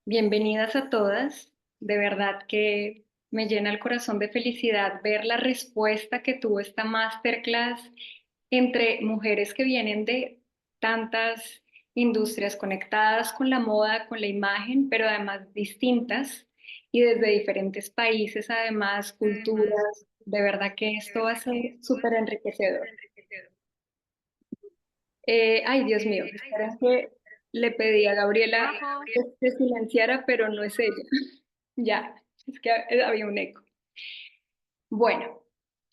Bienvenidas a todas. De verdad que me llena el corazón de felicidad ver la respuesta que tuvo esta masterclass entre mujeres que vienen de tantas industrias conectadas con la moda, con la imagen, pero además distintas y desde diferentes países, además culturas. De verdad que esto va a ser súper enriquecedor. Ay, Dios mío, esperen que le pedí a Gabriela Ajá. que se silenciara, pero no es ella. Ya, es que había un eco. Bueno,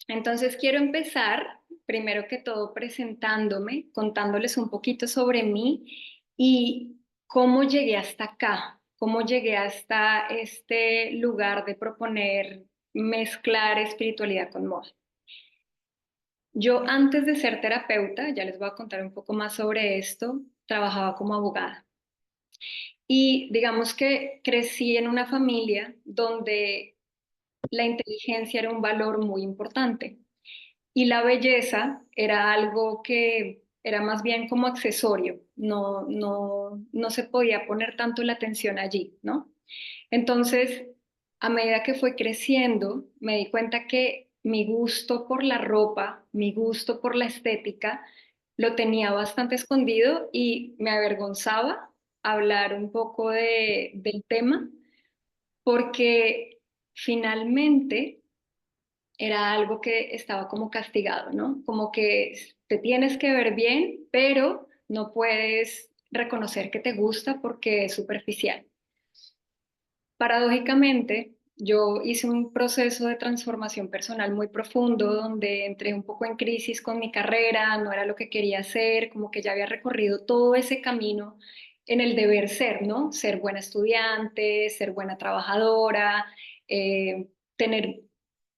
entonces quiero empezar, primero que todo, presentándome, contándoles un poquito sobre mí y cómo llegué hasta acá, cómo llegué hasta este lugar de proponer mezclar espiritualidad con moda. Yo antes de ser terapeuta, ya les voy a contar un poco más sobre esto, trabajaba como abogada. Y digamos que crecí en una familia donde la inteligencia era un valor muy importante y la belleza era algo que era más bien como accesorio, no se podía poner tanto la atención allí, ¿no? Entonces, a medida que fue creciendo, me di cuenta que mi gusto por la ropa, mi gusto por la estética, lo tenía bastante escondido y me avergonzaba hablar un poco del tema porque finalmente era algo que estaba como castigado, ¿no? Como que te tienes que ver bien, pero no puedes reconocer que te gusta porque es superficial. Paradójicamente, yo hice un proceso de transformación personal muy profundo donde entré un poco en crisis con mi carrera, no era lo que quería hacer, como que ya había recorrido todo ese camino en el deber ser, ¿no? Ser buena estudiante, ser buena trabajadora, tener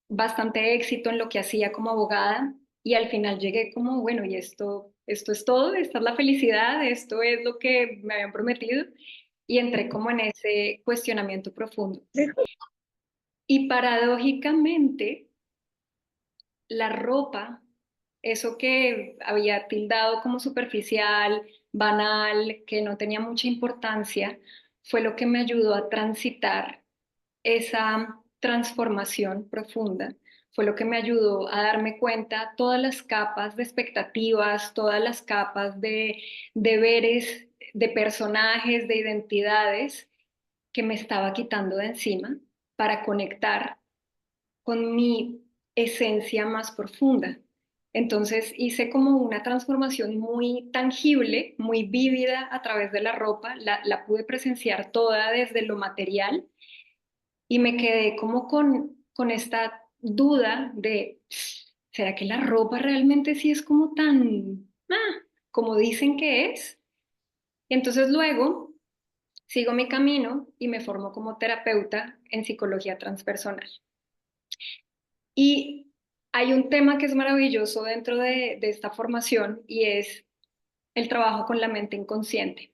bastante éxito en lo que hacía como abogada y al final llegué como, bueno, y esto es todo, esta es la felicidad, esto es lo que me habían prometido y entré como en ese cuestionamiento profundo. Y paradójicamente, la ropa, eso que había tildado como superficial, banal, que no tenía mucha importancia, fue lo que me ayudó a transitar esa transformación profunda. Fue lo que me ayudó a darme cuenta todas las capas de expectativas, todas las capas de deberes, de personajes, de identidades que me estaba quitando de encima para conectar con mi esencia más profunda. Entonces hice como una transformación muy tangible, muy vívida a través de la ropa, la pude presenciar toda desde lo material y me quedé como con esta duda de, ¿será que la ropa realmente sí es como tan, como dicen que es? Y entonces luego sigo mi camino y me formo como terapeuta en psicología transpersonal. Y hay un tema que es maravilloso dentro de esta formación y es el trabajo con la mente inconsciente.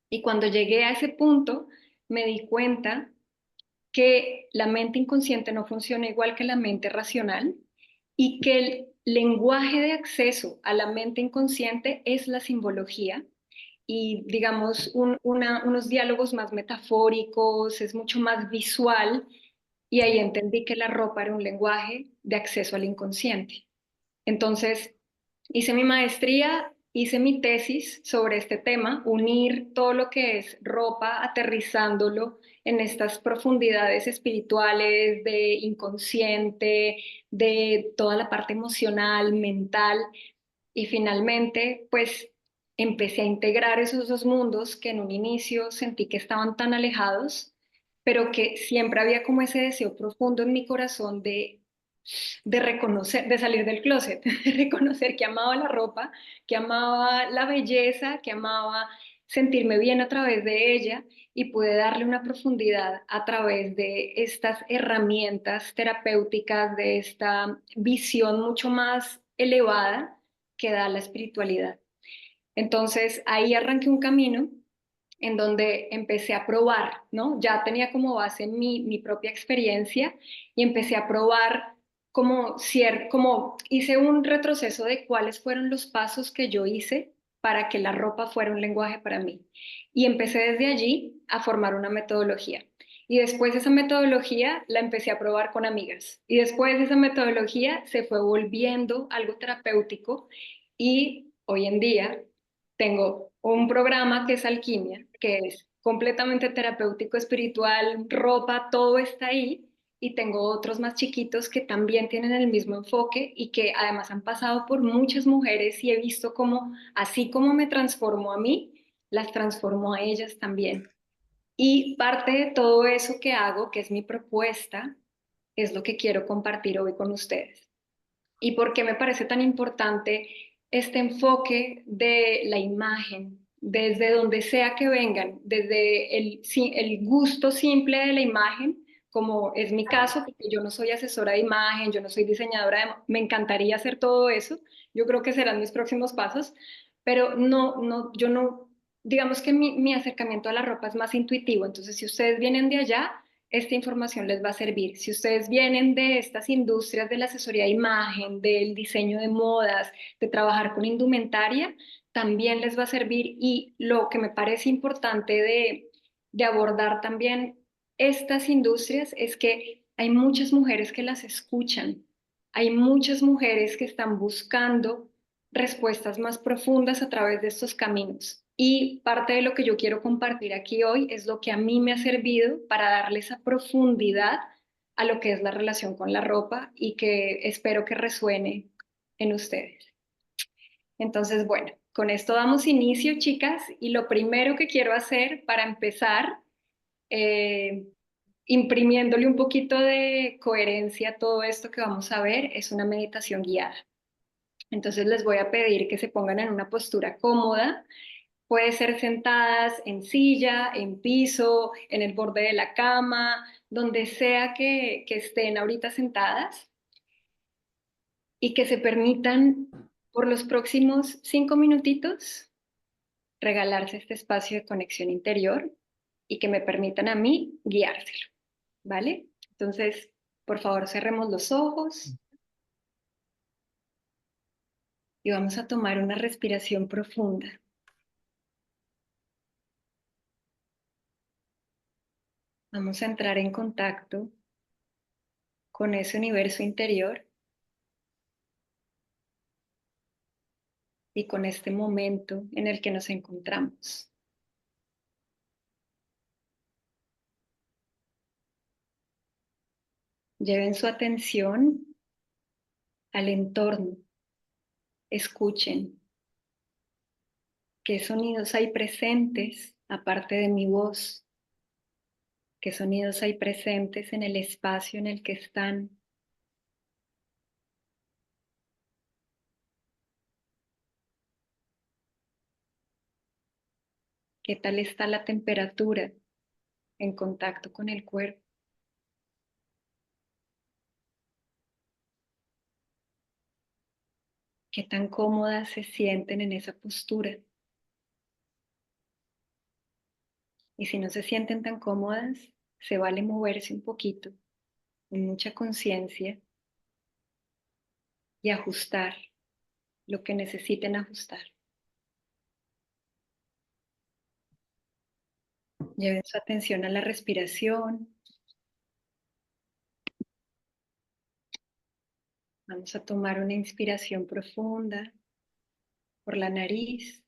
Y cuando llegué a ese punto, me di cuenta que la mente inconsciente no funciona igual que la mente racional y que el lenguaje de acceso a la mente inconsciente es la simbología y digamos unos diálogos más metafóricos, es mucho más visual y ahí entendí que la ropa era un lenguaje de acceso al inconsciente. Entonces, hice mi maestría, hice mi tesis sobre este tema, unir todo lo que es ropa, aterrizándolo en estas profundidades espirituales, de inconsciente, de toda la parte emocional, mental, y finalmente, pues empecé a integrar esos dos mundos que en un inicio sentí que estaban tan alejados, pero que siempre había como ese deseo profundo en mi corazón de reconocer, de salir del closet, de reconocer que amaba la ropa, que amaba la belleza, que amaba sentirme bien a través de ella y pude darle una profundidad a través de estas herramientas terapéuticas, de esta visión mucho más elevada que da la espiritualidad. Entonces ahí arranqué un camino en donde empecé a probar, ¿no? Ya tenía como base mi propia experiencia y empecé a probar como hice un retroceso de cuáles fueron los pasos que yo hice para que la ropa fuera un lenguaje para mí. Y empecé desde allí a formar una metodología. Y después esa metodología la empecé a probar con amigas. Y después esa metodología se fue volviendo algo terapéutico y hoy en día tengo un programa que es Alquimia, que es completamente terapéutico, espiritual, ropa, todo está ahí. Y tengo otros más chiquitos que también tienen el mismo enfoque y que además han pasado por muchas mujeres y he visto cómo, así como me transformó a mí, las transformó a ellas también. Y parte de todo eso que hago, que es mi propuesta, es lo que quiero compartir hoy con ustedes. ¿Y por qué me parece tan importante este enfoque de la imagen, desde donde sea que vengan, desde el gusto simple de la imagen, como es mi caso, porque yo no soy asesora de imagen, yo no soy diseñadora me encantaría hacer todo eso, yo creo que serán mis próximos pasos, pero yo no, digamos que mi acercamiento a la ropa es más intuitivo, entonces si ustedes vienen de allá, esta información les va a servir. Si ustedes vienen de estas industrias de la asesoría de imagen, del diseño de modas, de trabajar con indumentaria, también les va a servir. Y lo que me parece importante de abordar también estas industrias es que hay muchas mujeres que las escuchan, hay muchas mujeres que están buscando respuestas más profundas a través de estos caminos. Y parte de lo que yo quiero compartir aquí hoy es lo que a mí me ha servido para darle esa profundidad a lo que es la relación con la ropa y que espero que resuene en ustedes. Entonces, bueno, con esto damos inicio, chicas, y lo primero que quiero hacer para empezar, eh, imprimiéndole un poquito de coherencia a todo esto que vamos a ver, es una meditación guiada. Entonces les voy a pedir que se pongan en una postura cómoda. Puede ser sentadas en silla, en piso, en el borde de la cama, donde sea que estén ahorita sentadas y que se permitan por los próximos 5 minutitos regalarse este espacio de conexión interior y que me permitan a mí guiárselo, ¿vale? Entonces, por favor, cerremos los ojos y vamos a tomar una respiración profunda. Vamos a entrar en contacto con ese universo interior y con este momento en el que nos encontramos. Lleven su atención al entorno, escuchen qué sonidos hay presentes aparte de mi voz, qué sonidos hay presentes en el espacio en el que están, qué tal está la temperatura en contacto con el cuerpo, qué tan cómodas se sienten en esa postura. Y si no se sienten tan cómodas, se vale moverse un poquito, con mucha conciencia y ajustar lo que necesiten ajustar. Lleven su atención a la respiración. Vamos a tomar una inspiración profunda por la nariz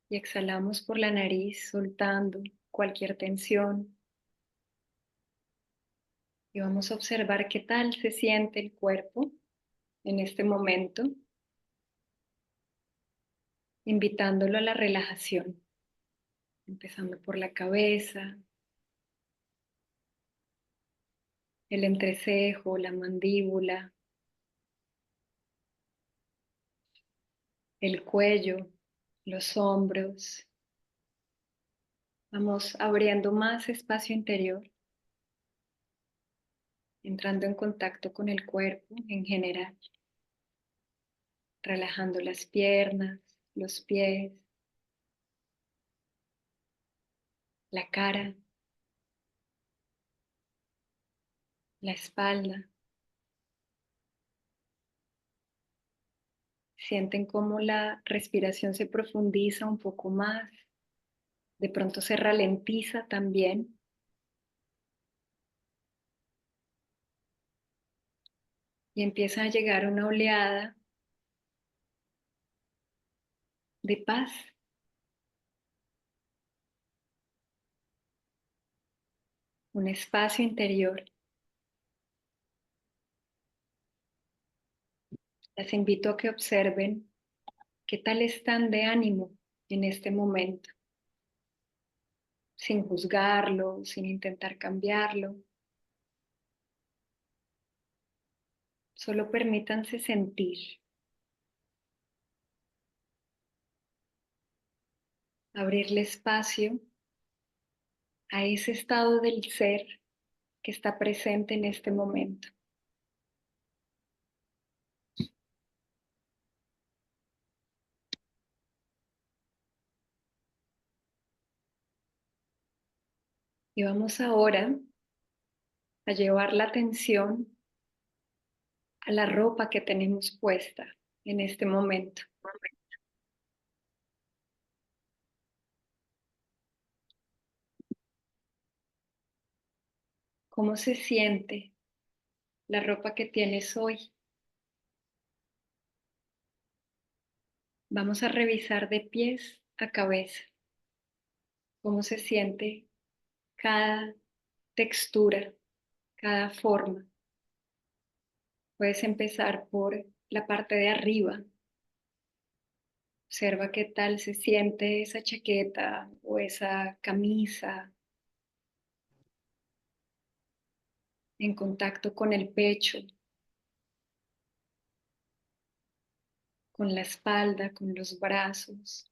y exhalamos por la nariz soltando cualquier tensión. Y vamos a observar qué tal se siente el cuerpo en este momento, invitándolo a la relajación, empezando por la cabeza, el entrecejo, la mandíbula, el cuello, los hombros. Vamos abriendo más espacio interior, entrando en contacto con el cuerpo en general, relajando las piernas, los pies, la cara, la espalda. Sienten cómo la respiración se profundiza un poco más, de pronto se ralentiza también. Y empieza a llegar una oleada de paz. Un espacio interior. Las invito a que observen qué tal están de ánimo en este momento, sin juzgarlo, sin intentar cambiarlo. Solo permítanse sentir, abrirle espacio a ese estado del ser que está presente en este momento. Y vamos ahora a llevar la atención a la ropa que tenemos puesta en este momento. ¿Cómo se siente la ropa que tienes hoy? Vamos a revisar de pies a cabeza cómo se siente cada textura, cada forma. Puedes empezar por la parte de arriba. Observa qué tal se siente esa chaqueta o esa camisa en contacto con el pecho, con la espalda, con los brazos.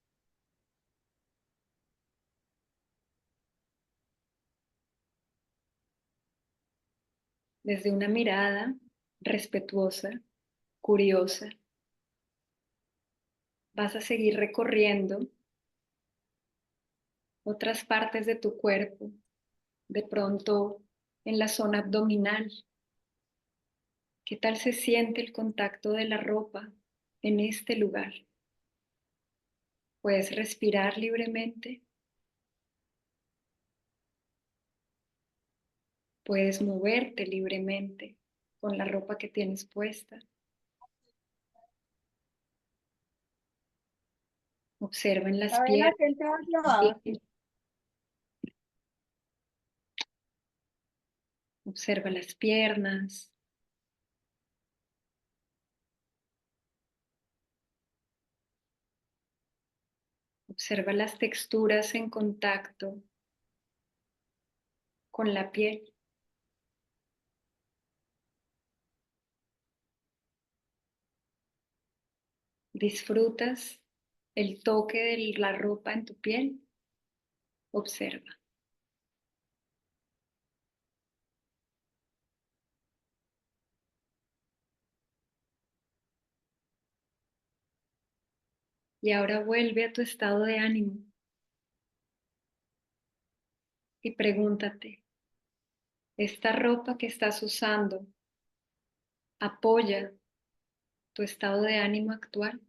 Desde una mirada respetuosa, curiosa, vas a seguir recorriendo otras partes de tu cuerpo, de pronto en la zona abdominal. ¿Qué tal se siente el contacto de la ropa en este lugar? Puedes respirar libremente, puedes moverte libremente con la ropa que tienes puesta. Observen las piernas, observa las piernas, observa las texturas en contacto con la piel. ¿Disfrutas el toque de la ropa en tu piel? Observa. Y ahora vuelve a tu estado de ánimo y pregúntate, ¿esta ropa que estás usando apoya tu estado de ánimo actual?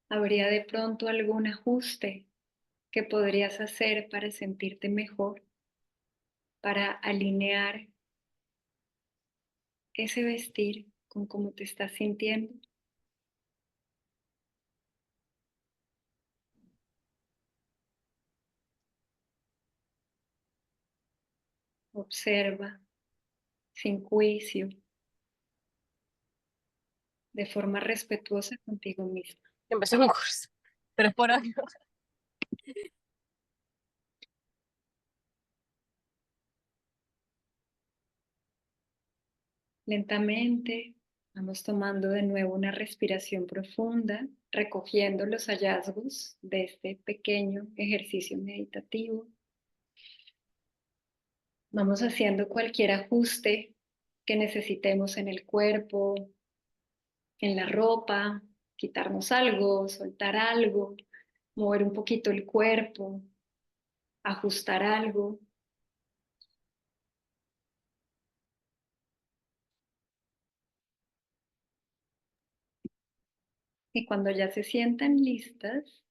¿Habría de pronto algún ajuste que podrías hacer para sentirte mejor, para alinear ese vestir con cómo te estás sintiendo? Observa sin juicio, de forma respetuosa contigo misma. Empecé un curso, pero es por hoy. Lentamente vamos tomando de nuevo una respiración profunda, recogiendo los hallazgos de este pequeño ejercicio meditativo. Vamos haciendo cualquier ajuste que necesitemos en el cuerpo, en la ropa, quitarnos algo, soltar algo, mover un poquito el cuerpo. ajustar algo. Y cuando ya se sientan listas,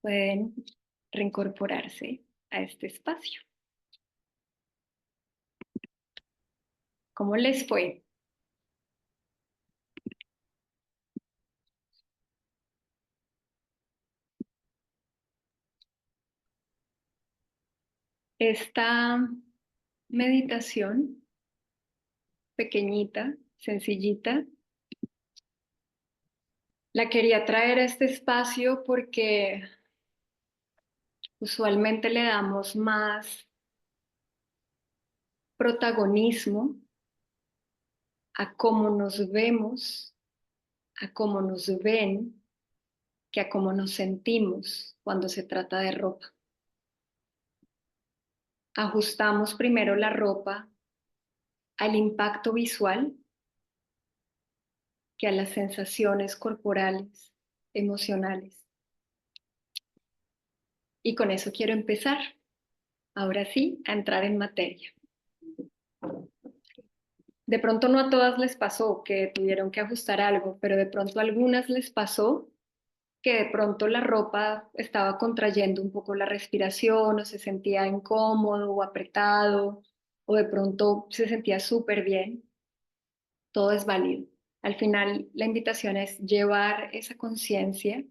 pueden reincorporarse a este espacio. ¿Cómo les fue? Esta meditación pequeñita, sencillita, la quería traer a este espacio porque usualmente le damos más protagonismo a cómo nos vemos, a cómo nos ven, que a cómo nos sentimos cuando se trata de ropa. Ajustamos primero la ropa al impacto visual que a las sensaciones corporales, emocionales. Y con eso quiero empezar, ahora sí, a entrar en materia. De pronto no a todas les pasó que tuvieron que ajustar algo, pero de pronto a algunas les pasó que de pronto la ropa estaba contrayendo un poco la respiración o se sentía incómodo o apretado o de pronto se sentía súper bien. Todo es válido. Al final, la invitación es llevar esa conciencia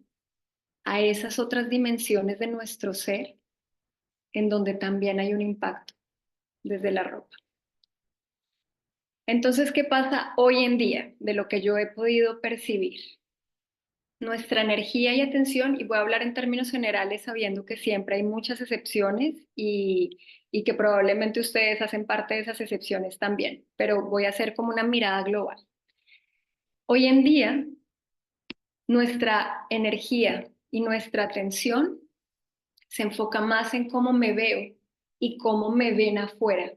a esas otras dimensiones de nuestro ser en donde también hay un impacto desde la ropa. Entonces, ¿qué pasa hoy en día de lo que yo he podido percibir? Nuestra energía y atención, y voy a hablar en términos generales sabiendo que siempre hay muchas excepciones y que probablemente ustedes hacen parte de esas excepciones también, pero voy a hacer como una mirada global. Hoy en día, nuestra energía y nuestra atención se enfoca más en cómo me veo y cómo me ven afuera,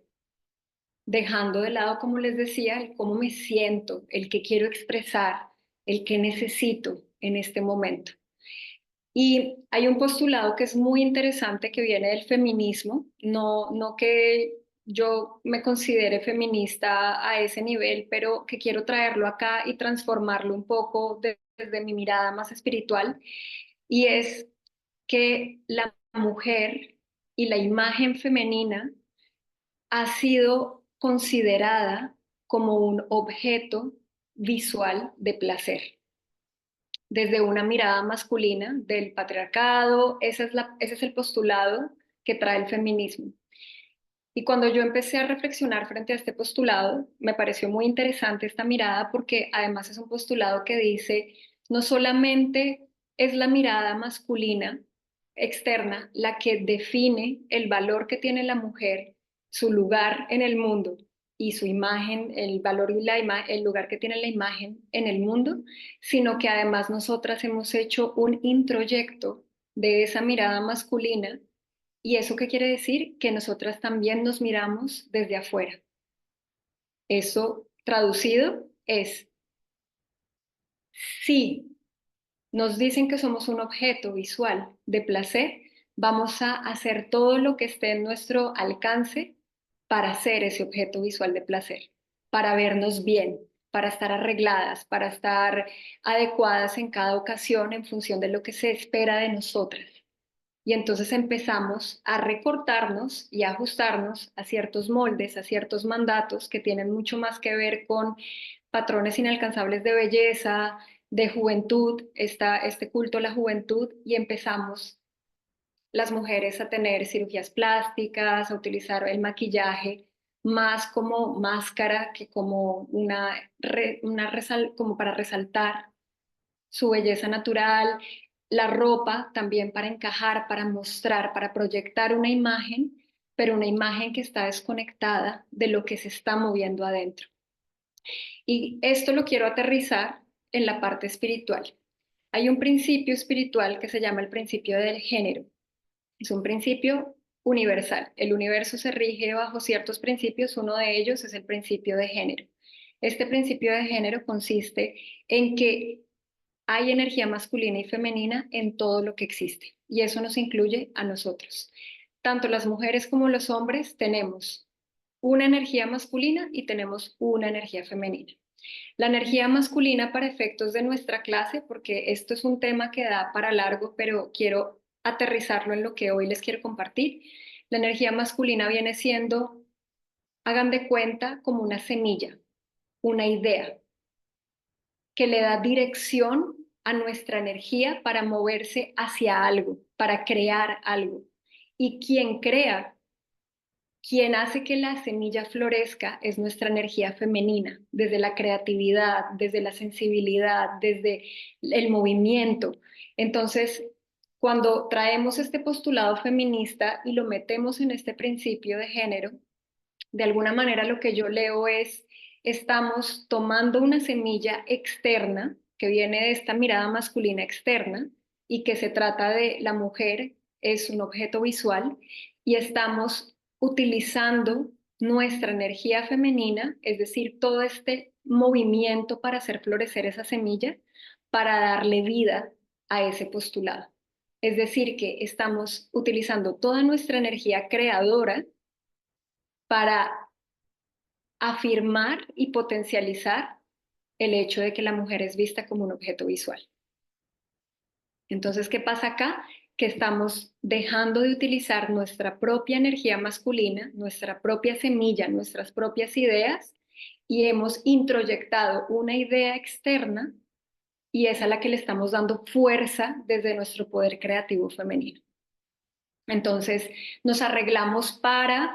dejando de lado, como les decía, el cómo me siento, el que quiero expresar, el que necesito en este momento. Y hay un postulado que es muy interesante que viene del feminismo, no que yo me considere feminista a ese nivel, pero que quiero traerlo acá y transformarlo un poco desde mi mirada más espiritual, y es que la mujer y la imagen femenina ha sido considerada como un objeto visual de placer desde una mirada masculina del patriarcado. Ese es el postulado que trae el feminismo. Y cuando yo empecé a reflexionar frente a este postulado, me pareció muy interesante esta mirada porque además es un postulado que dice, no solamente es la mirada masculina externa la que define el valor que tiene la mujer, su lugar en el mundo y su imagen, el valor y el lugar que tiene la imagen en el mundo, sino que además nosotras hemos hecho un introyecto de esa mirada masculina. ¿Y eso qué quiere decir? Que nosotras también nos miramos desde afuera. Eso traducido es, si nos dicen que somos un objeto visual de placer, vamos a hacer todo lo que esté en nuestro alcance para ser ese objeto visual de placer, para vernos bien, para estar arregladas, para estar adecuadas en cada ocasión en función de lo que se espera de nosotras. Y entonces empezamos a recortarnos y a ajustarnos a ciertos moldes, a ciertos mandatos que tienen mucho más que ver con patrones inalcanzables de belleza, de juventud, este culto a la juventud, y empezamos las mujeres a tener cirugías plásticas, a utilizar el maquillaje más como máscara que como como para resaltar su belleza natural, la ropa también para encajar, para mostrar, para proyectar una imagen, pero una imagen que está desconectada de lo que se está moviendo adentro. Y esto lo quiero aterrizar en la parte espiritual. Hay un principio espiritual que se llama el principio del género. Es un principio universal. El universo se rige bajo ciertos principios, uno de ellos es el principio de género. Este principio de género consiste en que hay energía masculina y femenina en todo lo que existe y eso nos incluye a nosotros. Tanto las mujeres como los hombres tenemos una energía masculina y tenemos una energía femenina. La energía masculina para efectos de nuestra clase, porque esto es un tema que da para largo, pero quiero aterrizarlo en lo que hoy les quiero compartir. La energía masculina viene siendo, hagan de cuenta, como una semilla, una idea que le da dirección a nuestra energía para moverse hacia algo, para crear algo. Y quien crea, quien hace que la semilla florezca es nuestra energía femenina, desde la creatividad, desde la sensibilidad, desde el movimiento. Entonces, cuando traemos este postulado feminista y lo metemos en este principio de género, de alguna manera lo que yo leo es, estamos tomando una semilla externa que viene de esta mirada masculina externa y que se trata de la mujer, es un objeto visual, y estamos utilizando nuestra energía femenina, es decir, todo este movimiento para hacer florecer esa semilla, para darle vida a ese postulado. Es decir, que estamos utilizando toda nuestra energía creadora para afirmar y potencializar el hecho de que la mujer es vista como un objeto visual. Entonces, ¿qué pasa acá? Que estamos dejando de utilizar nuestra propia energía masculina, nuestra propia semilla, nuestras propias ideas, y hemos introyectado una idea externa y es a la que le estamos dando fuerza desde nuestro poder creativo femenino. Entonces, nos arreglamos para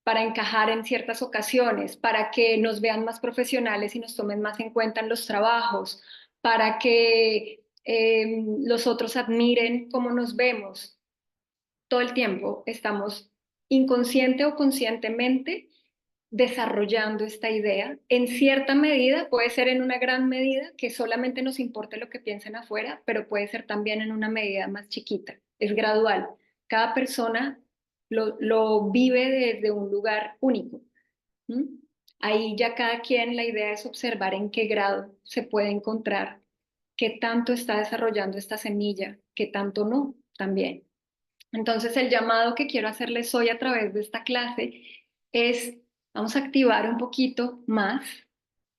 encajar en ciertas ocasiones, para que nos vean más profesionales y nos tomen más en cuenta en los trabajos, para que los otros admiren cómo nos vemos. Todo el tiempo estamos inconsciente o conscientemente desarrollando esta idea. En cierta medida, puede ser en una gran medida que solamente nos importe lo que piensen afuera, pero puede ser también en una medida más chiquita. Es gradual. Cada persona lo vive desde un lugar único. ¿Mm? Ahí ya cada quien, la idea es observar en qué grado se puede encontrar, qué tanto está desarrollando esta semilla, qué tanto no, también. Entonces, el llamado que quiero hacerles hoy a través de esta clase es, vamos a activar un poquito más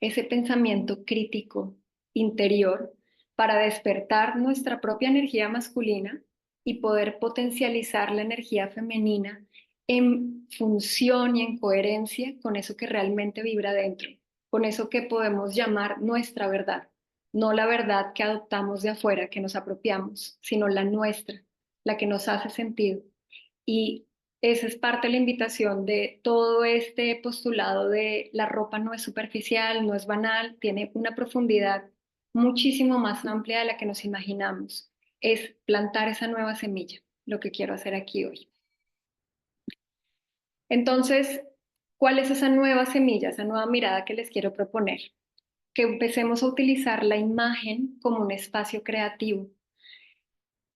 ese pensamiento crítico interior para despertar nuestra propia energía masculina y poder potencializar la energía femenina en función y en coherencia con eso que realmente vibra dentro, con eso que podemos llamar nuestra verdad, no la verdad que adoptamos de afuera, que nos apropiamos, sino la nuestra, la que nos hace sentido. Y esa es parte de la invitación de todo este postulado de la ropa no es superficial, no es banal, tiene una profundidad muchísimo más amplia de la que nos imaginamos. Es plantar esa nueva semilla, lo que quiero hacer aquí hoy. Entonces, ¿cuál es esa nueva semilla, esa nueva mirada que les quiero proponer? Que empecemos a utilizar la imagen como un espacio creativo.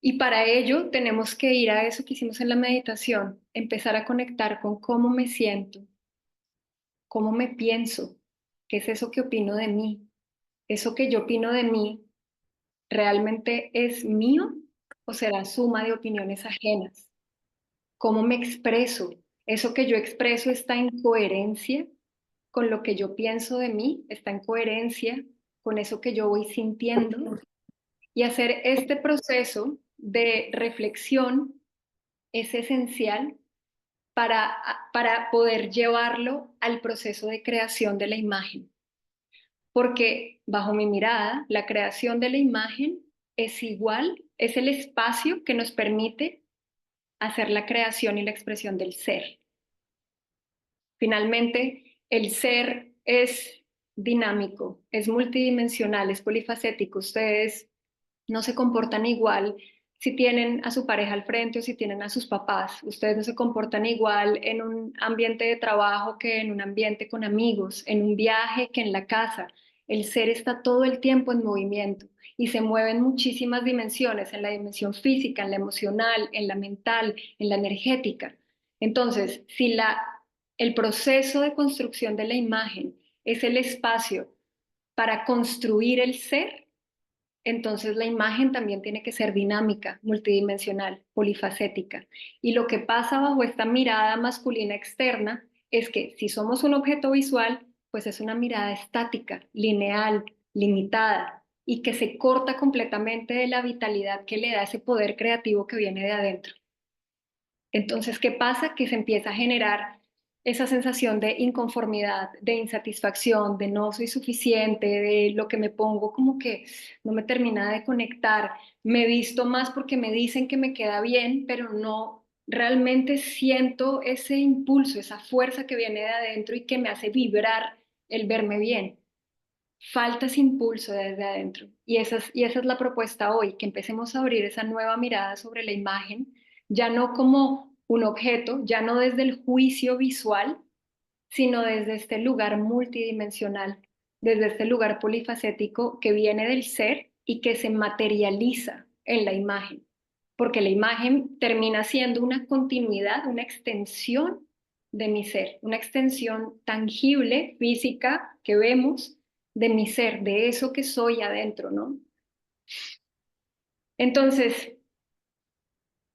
Y para ello tenemos que ir a eso que hicimos en la meditación, empezar a conectar con cómo me siento, cómo me pienso, qué es eso que opino de mí. ¿Eso que yo opino de mí realmente es mío o será suma de opiniones ajenas? ¿Cómo me expreso? ¿Eso que yo expreso está en coherencia con lo que yo pienso de mí? ¿Está en coherencia con eso que yo voy sintiendo? Y hacer este proceso de reflexión es esencial para poder llevarlo al proceso de creación de la imagen. Porque bajo mi mirada, la creación de la imagen es igual, es el espacio que nos permite hacer la creación y la expresión del ser. Finalmente, el ser es dinámico, es multidimensional, es polifacético. Ustedes no se comportan igual si tienen a su pareja al frente o si tienen a sus papás. Ustedes no se comportan igual en un ambiente de trabajo que en un ambiente con amigos, en un viaje que en la casa. El ser está todo el tiempo en movimiento y se mueven muchísimas dimensiones, en la dimensión física, en la emocional, en la mental, en la energética. Entonces, si el proceso de construcción de la imagen es el espacio para construir el ser, entonces la imagen también tiene que ser dinámica, multidimensional, polifacética. Y lo que pasa bajo esta mirada masculina externa es que si somos un objeto visual, pues es una mirada estática, lineal, limitada y que se corta completamente de la vitalidad que le da ese poder creativo que viene de adentro. Entonces, ¿qué pasa? Que se empieza a generar esa sensación de inconformidad, de insatisfacción, de no soy suficiente, de lo que me pongo como que no me termina de conectar. Me visto más porque me dicen que me queda bien, pero no realmente siento ese impulso, esa fuerza que viene de adentro y que me hace vibrar el verme bien. Falta ese impulso desde adentro. Y esa es la propuesta hoy, que empecemos a abrir esa nueva mirada sobre la imagen, ya no como un objeto, ya no desde el juicio visual, sino desde este lugar multidimensional, desde este lugar polifacético que viene del ser y que se materializa en la imagen, porque la imagen termina siendo una continuidad, una extensión de mi ser, una extensión tangible, física, que vemos de mi ser, de eso que soy adentro, ¿no? Entonces,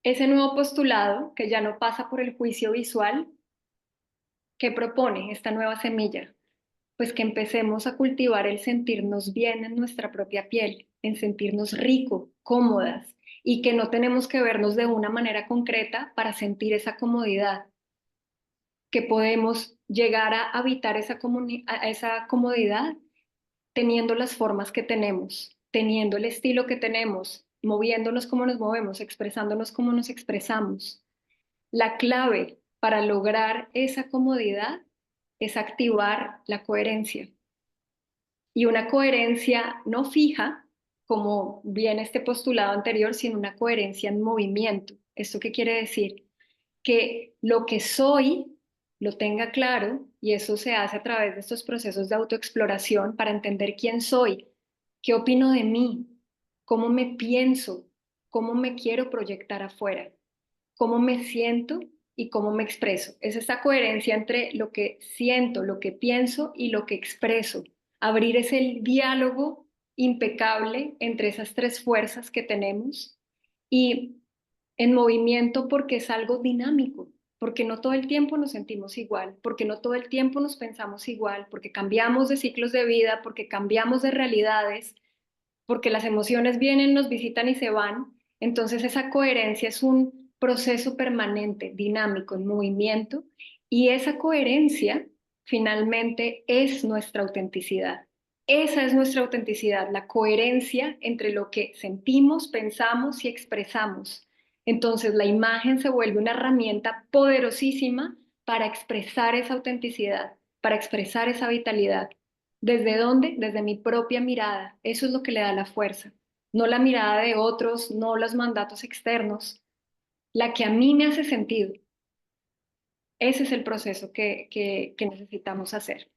ese nuevo postulado, que ya no pasa por el juicio visual, ¿qué propone esta nueva semilla? Pues que empecemos a cultivar el sentirnos bien en nuestra propia piel, en sentirnos rico, cómodas, y que no tenemos que vernos de una manera concreta para sentir esa comodidad, que podemos llegar a habitar esa comodidad teniendo las formas que tenemos, teniendo el estilo que tenemos, moviéndonos como nos movemos, expresándonos como nos expresamos. La clave para lograr esa comodidad es activar la coherencia. Y una coherencia no fija, como viene este postulado anterior, sino una coherencia en movimiento. ¿Esto qué quiere decir? Que lo que soy lo tenga claro y eso se hace a través de estos procesos de autoexploración para entender quién soy, qué opino de mí, cómo me pienso, cómo me quiero proyectar afuera, cómo me siento y cómo me expreso. Es esta coherencia entre lo que siento, lo que pienso y lo que expreso. Abrir ese diálogo impecable entre esas tres fuerzas que tenemos y en movimiento porque es algo dinámico, porque no todo el tiempo nos sentimos igual, porque no todo el tiempo nos pensamos igual, porque cambiamos de ciclos de vida, porque cambiamos de realidades, porque las emociones vienen, nos visitan y se van. Entonces esa coherencia es un proceso permanente, dinámico, en movimiento, y esa coherencia finalmente es nuestra autenticidad. Esa es nuestra autenticidad, la coherencia entre lo que sentimos, pensamos y expresamos. Entonces la imagen se vuelve una herramienta poderosísima para expresar esa autenticidad, para expresar esa vitalidad. ¿Desde dónde? Desde mi propia mirada. Eso es lo que le da la fuerza. No la mirada de otros, no los mandatos externos, la que a mí me hace sentido. Ese es el proceso que necesitamos hacer.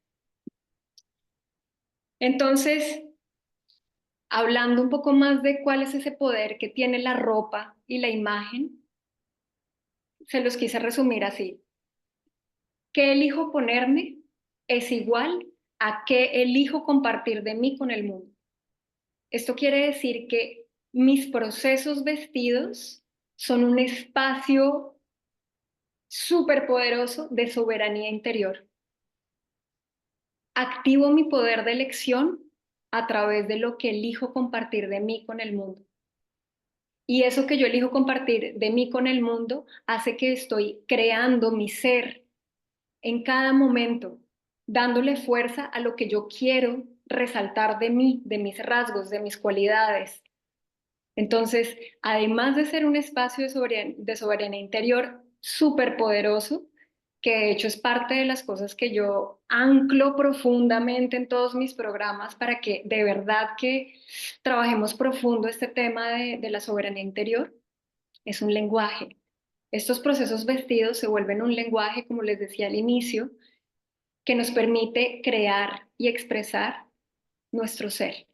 Entonces, hablando un poco más de cuál es ese poder que tiene la ropa y la imagen, se los quise resumir así. ¿Qué elijo ponerme es igual a qué elijo compartir de mí con el mundo? Esto quiere decir que mis procesos vestidos son un espacio súper poderoso de soberanía interior. Activo mi poder de elección a través de lo que elijo compartir de mí con el mundo. Y eso que yo elijo compartir de mí con el mundo hace que estoy creando mi ser en cada momento, dándole fuerza a lo que yo quiero resaltar de mí, de mis rasgos, de mis cualidades. Entonces, además de ser un espacio de soberanía interior súper poderoso, que de hecho es parte de las cosas que yo anclo profundamente en todos mis programas para que de verdad que trabajemos profundo este tema de la soberanía interior, es un lenguaje. Estos procesos vestidos se vuelven un lenguaje, como les decía al inicio, que nos permite crear y expresar nuestro ser.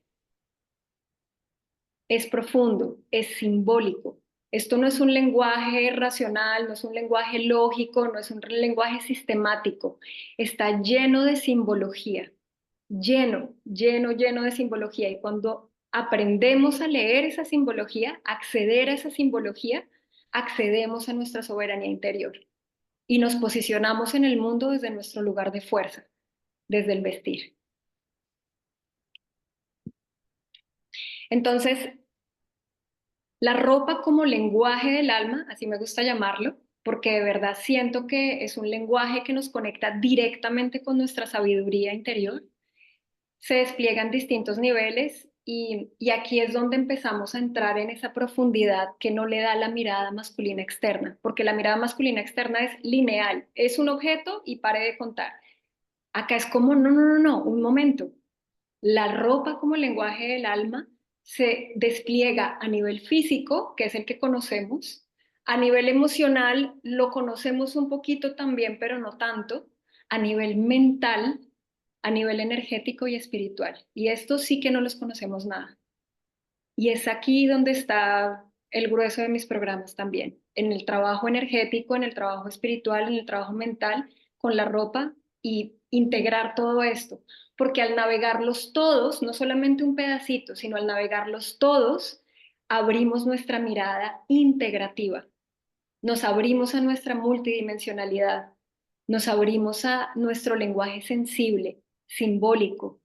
Es profundo, es simbólico. Esto no es un lenguaje racional, no es un lenguaje lógico, no es un lenguaje sistemático. Está lleno de simbología. lleno, lleno, lleno de simbología. Y cuando aprendemos a leer esa simbología, acceder a esa simbología, accedemos a nuestra soberanía interior y nos posicionamos en el mundo desde nuestro lugar de fuerza, desde el vestir. Entonces, la ropa como lenguaje del alma, así me gusta llamarlo, porque de verdad siento que es un lenguaje que nos conecta directamente con nuestra sabiduría interior, se despliega en distintos niveles y aquí es donde empezamos a entrar en esa profundidad que no le da la mirada masculina externa, porque la mirada masculina externa es lineal, es un objeto y pare de contar. Acá es como, no, no, no, no, un momento. La ropa como lenguaje del alma se despliega a nivel físico, que es el que conocemos, a nivel emocional lo conocemos un poquito también, pero no tanto, a nivel mental, a nivel energético y espiritual. Y esto sí que no los conocemos nada. Y es aquí donde está el grueso de mis programas también, en el trabajo energético, en el trabajo espiritual, en el trabajo mental, con la ropa y integrar todo esto. Porque al navegarlos todos, no solamente un pedacito, sino al navegarlos todos, abrimos nuestra mirada integrativa, nos abrimos a nuestra multidimensionalidad, nos abrimos a nuestro lenguaje sensible, simbólico,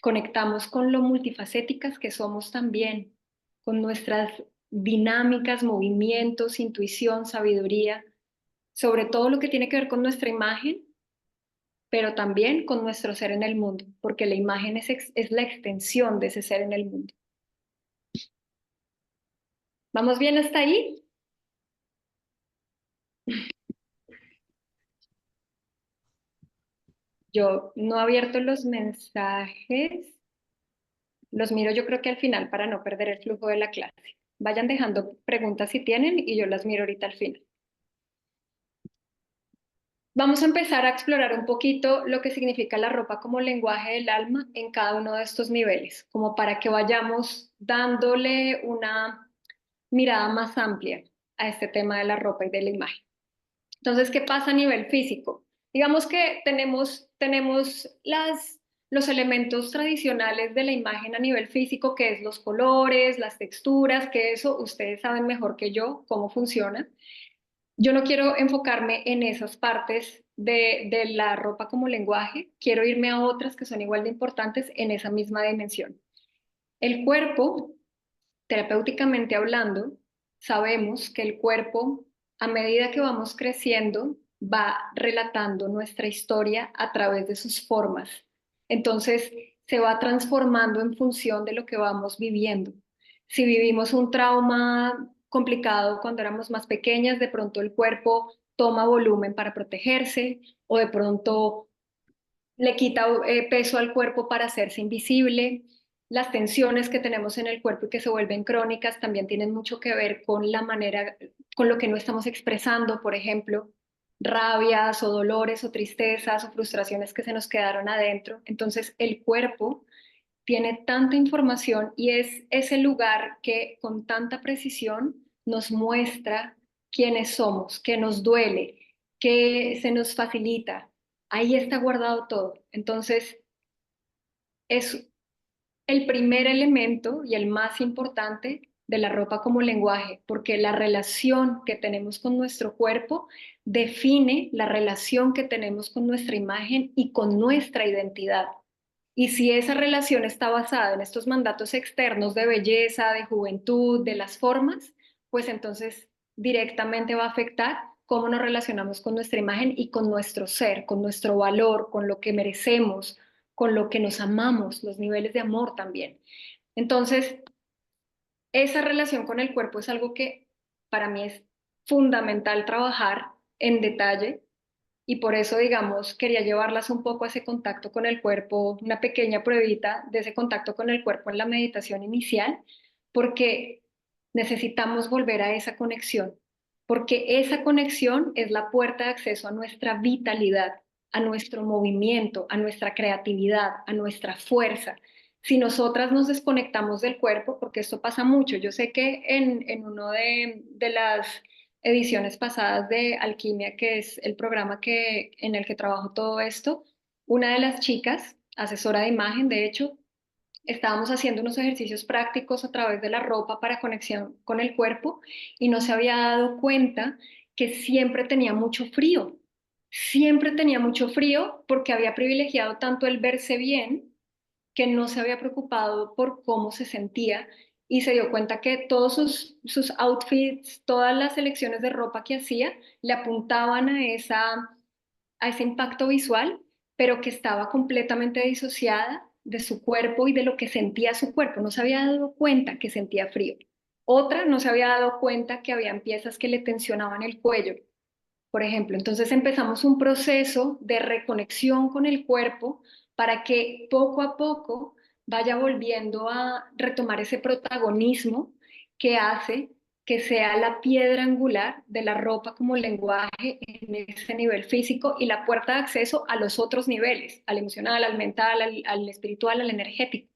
conectamos con lo multifacéticas que somos también, con nuestras dinámicas, movimientos, intuición, sabiduría, sobre todo lo que tiene que ver con nuestra imagen, pero también con nuestro ser en el mundo, porque la imagen es la extensión de ese ser en el mundo. ¿Vamos bien hasta ahí? Yo no he abierto los mensajes, los miro yo creo que al final para no perder el flujo de la clase. Vayan dejando preguntas si tienen y yo las miro ahorita al final. Vamos a empezar a explorar un poquito lo que significa la ropa como lenguaje del alma en cada uno de estos niveles, como para que vayamos dándole una mirada más amplia a este tema de la ropa y de la imagen. Entonces, ¿qué pasa a nivel físico? Digamos que tenemos los elementos tradicionales de la imagen a nivel físico, que es los colores, las texturas, que eso ustedes saben mejor que yo cómo funciona. Yo no quiero enfocarme en esas partes de la ropa como lenguaje, quiero irme a otras que son igual de importantes en esa misma dimensión. El cuerpo, terapéuticamente hablando, sabemos que el cuerpo, a medida que vamos creciendo, va relatando nuestra historia a través de sus formas. Entonces, se va transformando en función de lo que vamos viviendo. Si vivimos un trauma complicado cuando éramos más pequeñas, de pronto el cuerpo toma volumen para protegerse o de pronto le quita peso al cuerpo para hacerse invisible. Las tensiones que tenemos en el cuerpo y que se vuelven crónicas también tienen mucho que ver con la manera, con lo que no estamos expresando, por ejemplo, rabias o dolores o tristezas o frustraciones que se nos quedaron adentro. Entonces el cuerpo tiene tanta información y es ese lugar que con tanta precisión nos muestra quiénes somos, qué nos duele, qué se nos facilita. Ahí está guardado todo. Entonces, es el primer elemento y el más importante de la ropa como lenguaje, porque la relación que tenemos con nuestro cuerpo define la relación que tenemos con nuestra imagen y con nuestra identidad. Y si esa relación está basada en estos mandatos externos de belleza, de juventud, de las formas, pues entonces directamente va a afectar cómo nos relacionamos con nuestra imagen y con nuestro ser, con nuestro valor, con lo que merecemos, con lo que nos amamos, los niveles de amor también. Entonces, esa relación con el cuerpo es algo que para mí es fundamental trabajar en detalle y por eso, digamos, quería llevarlas un poco a ese contacto con el cuerpo, una pequeña pruebita de ese contacto con el cuerpo en la meditación inicial, porque necesitamos volver a esa conexión, porque esa conexión es la puerta de acceso a nuestra vitalidad, a nuestro movimiento, a nuestra creatividad, a nuestra fuerza. Si nosotras nos desconectamos del cuerpo, porque esto pasa mucho, yo sé que en uno de las ediciones pasadas de Alquimia, que es el programa en el que trabajo todo esto, una de las chicas asesora de imagen, de hecho, estábamos haciendo unos ejercicios prácticos a través de la ropa para conexión con el cuerpo y no se había dado cuenta que siempre tenía mucho frío porque había privilegiado tanto el verse bien que no se había preocupado por cómo se sentía y se dio cuenta que todos sus outfits, todas las selecciones de ropa que hacía, le apuntaban a ese impacto visual, pero que estaba completamente disociada de su cuerpo y de lo que sentía su cuerpo. No se había dado cuenta que sentía frío. Otra no se había dado cuenta que habían piezas que le tensionaban el cuello, por ejemplo. Entonces empezamos un proceso de reconexión con el cuerpo para que poco a poco vaya volviendo a retomar ese protagonismo que hace que sea la piedra angular de la ropa como lenguaje en ese nivel físico y la puerta de acceso a los otros niveles, al emocional, al mental, al espiritual, al energético.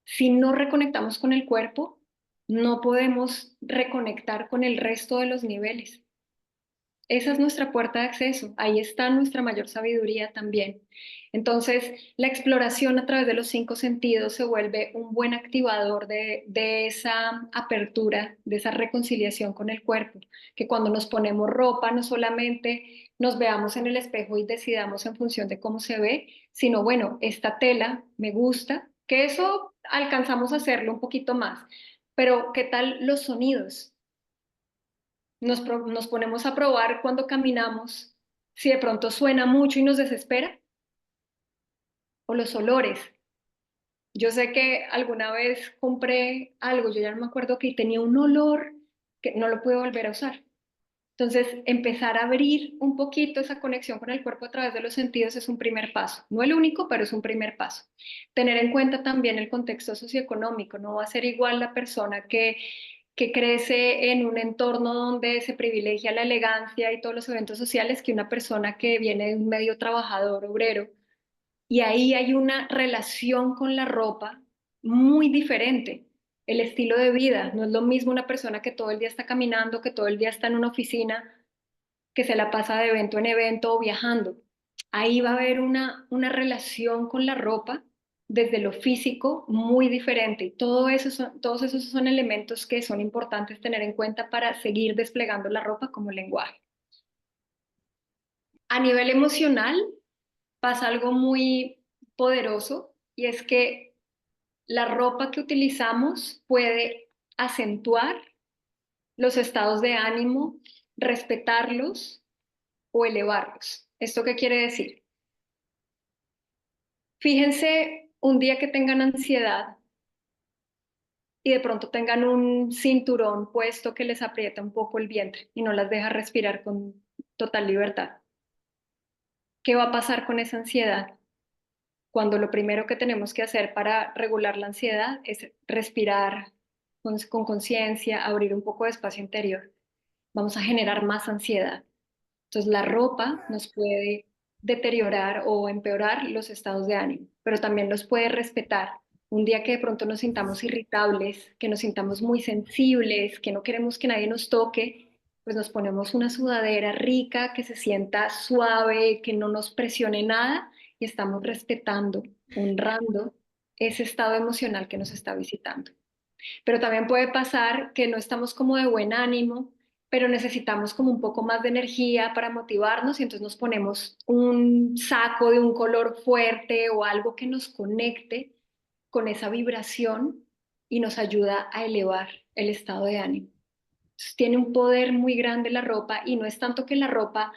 Si no reconectamos con el cuerpo, no podemos reconectar con el resto de los niveles. Esa es nuestra puerta de acceso, ahí está nuestra mayor sabiduría también. Entonces, la exploración a través de los cinco sentidos se vuelve un buen activador de esa apertura, de esa reconciliación con el cuerpo, que cuando nos ponemos ropa no solamente nos veamos en el espejo y decidamos en función de cómo se ve, sino bueno, esta tela me gusta, que eso alcanzamos a hacerlo un poquito más, pero ¿qué tal los sonidos? Nos ponemos a probar cuando caminamos, si de pronto suena mucho y nos desespera, o los olores. Yo sé que alguna vez compré algo, yo ya no me acuerdo que tenía un olor que no lo pude volver a usar. Entonces, empezar a abrir un poquito esa conexión con el cuerpo a través de los sentidos es un primer paso. No el único, pero es un primer paso. Tener en cuenta también el contexto socioeconómico. No va a ser igual la persona que crece en un entorno donde se privilegia la elegancia y todos los eventos sociales que una persona que viene de un medio trabajador, obrero. Y ahí hay una relación con la ropa muy diferente. El estilo de vida, no es lo mismo una persona que todo el día está caminando, que todo el día está en una oficina, que se la pasa de evento en evento o viajando. Ahí va a haber una relación con la ropa desde lo físico muy diferente. Y todos esos son elementos que son importantes tener en cuenta para seguir desplegando la ropa como lenguaje. A nivel emocional pasa algo muy poderoso y es que la ropa que utilizamos puede acentuar los estados de ánimo, respetarlos o elevarlos. ¿Esto qué quiere decir? Fíjense un día que tengan ansiedad y de pronto tengan un cinturón puesto que les aprieta un poco el vientre y no las deja respirar con total libertad. ¿Qué va a pasar con esa ansiedad? Cuando lo primero que tenemos que hacer para regular la ansiedad es respirar con conciencia, abrir un poco de espacio interior. Vamos a generar más ansiedad. Entonces, la ropa nos puede deteriorar o empeorar los estados de ánimo, pero también los puede respetar. Un día que de pronto nos sintamos irritables, que nos sintamos muy sensibles, que no queremos que nadie nos toque, pues nos ponemos una sudadera rica, que se sienta suave, que no nos presione nada y estamos respetando, honrando ese estado emocional que nos está visitando. Pero también puede pasar que no estamos como de buen ánimo, pero necesitamos como un poco más de energía para motivarnos y entonces nos ponemos un saco de un color fuerte o algo que nos conecte con esa vibración y nos ayuda a elevar el estado de ánimo. Entonces, tiene un poder muy grande la ropa y no es tanto que la ropa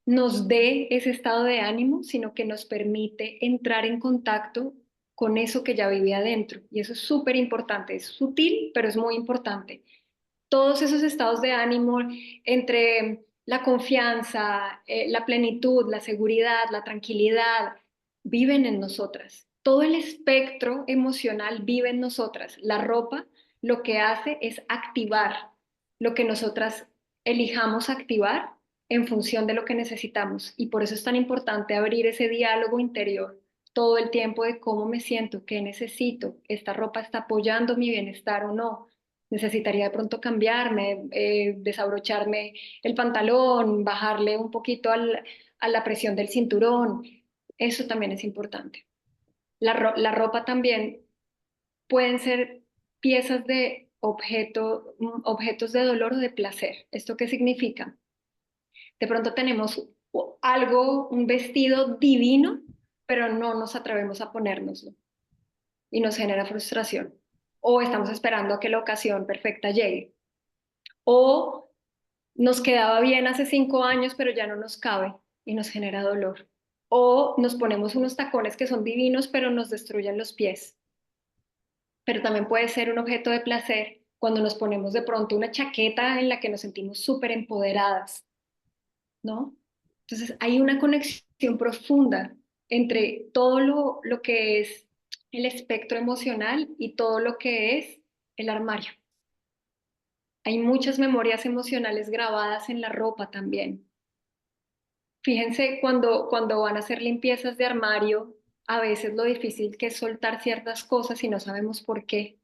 nos dé ese estado de ánimo, sino que nos permite entrar en contacto con eso que ya vive adentro. Y eso es súper importante, es sutil, pero es muy importante. Todos esos estados de ánimo entre la confianza, la plenitud, la seguridad, la tranquilidad, viven en nosotras. Todo el espectro emocional vive en nosotras. La ropa lo que hace es activar lo que nosotras elijamos activar en función de lo que necesitamos. Y por eso es tan importante abrir ese diálogo interior todo el tiempo de cómo me siento, qué necesito, esta ropa está apoyando mi bienestar o no. Necesitaría de pronto cambiarme, desabrocharme el pantalón, bajarle un poquito a la presión del cinturón. Eso también es importante. La ropa también pueden ser piezas de objetos de dolor o de placer. ¿Esto qué significa? De pronto tenemos algo, un vestido divino, pero no nos atrevemos a ponérnoslo y nos genera frustración. O estamos esperando a que la ocasión perfecta llegue. O nos quedaba bien hace 5 años, pero ya no nos cabe y nos genera dolor. O nos ponemos unos tacones que son divinos, pero nos destruyen los pies. Pero también puede ser un objeto de placer cuando nos ponemos de pronto una chaqueta en la que nos sentimos súper empoderadas, ¿no? Entonces hay una conexión profunda entre todo lo que es el espectro emocional y todo lo que es el armario. Hay muchas memorias emocionales grabadas en la ropa también. Fíjense cuando van a hacer limpiezas de armario, a veces lo difícil que es soltar ciertas cosas y no sabemos por qué.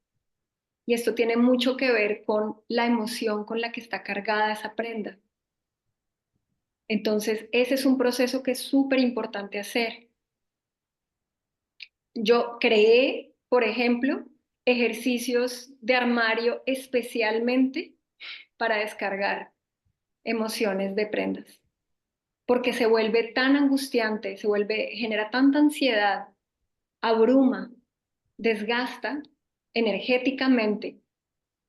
Y esto tiene mucho que ver con la emoción con la que está cargada esa prenda. Entonces, ese es un proceso que es súper importante hacer. Yo creé, por ejemplo, ejercicios de armario especialmente para descargar emociones de prendas, porque se vuelve tan angustiante, genera tanta ansiedad, abruma, desgasta energéticamente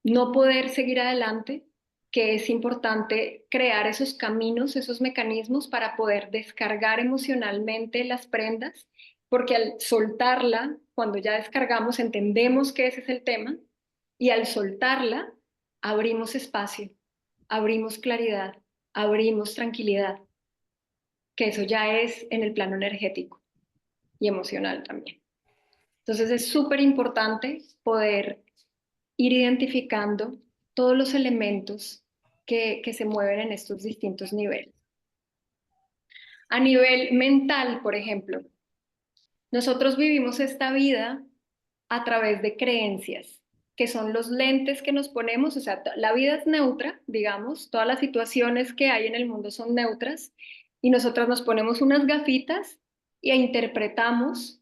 no poder seguir adelante, que es importante crear esos caminos, esos mecanismos para poder descargar emocionalmente las prendas, porque al soltarla, cuando ya descargamos, entendemos que ese es el tema, y al soltarla, abrimos espacio, abrimos claridad, abrimos tranquilidad, que eso ya es en el plano energético y emocional también. Entonces es súper importante poder ir identificando todos los elementos que se mueven en estos distintos niveles. A nivel mental, por ejemplo, nosotros vivimos esta vida a través de creencias, que son los lentes que nos ponemos, o sea, la vida es neutra, digamos, todas las situaciones que hay en el mundo son neutras, y nosotros nos ponemos unas gafitas e interpretamos